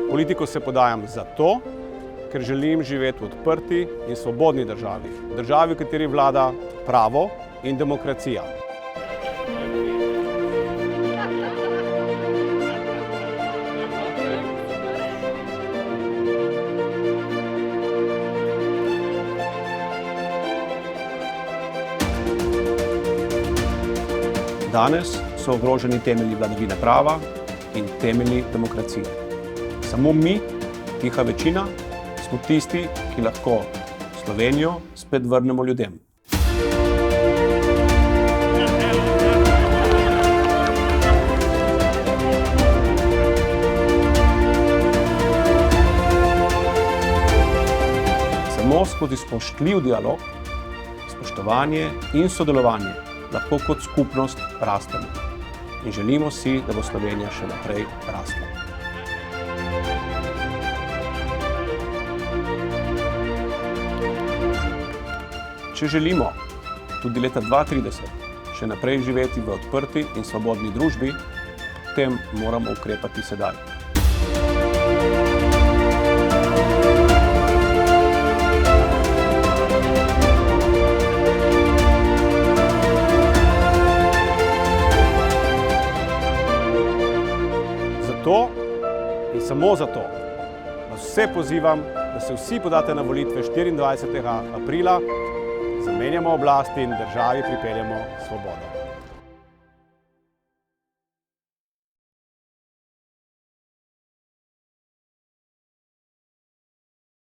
Politiko se podajam zato, ker želim živeti v odprti in svobodni državi. Državi, v kateri vlada pravo in demokracija. Danes so ogroženi temelji vladavine prava in temelji demokracije. Samo mi, tiha večina, smo tisti, ki lahko Slovenijo spet vrnemo ljudem. Samo skozi spoštljiv dialog, spoštovanje in sodelovanje lahko kot skupnost rastemo. In želimo si, da bo Slovenija še naprej rasla. Če želimo tudi leta 2030 še naprej živeti v odprti in svobodni družbi, potem moramo ukrepati sedaj. Zato in samo zato vas vse pozivam, da se vsi podate na volitve 24. aprila, zamenjamo oblasti in državi pripeljemo svobodo.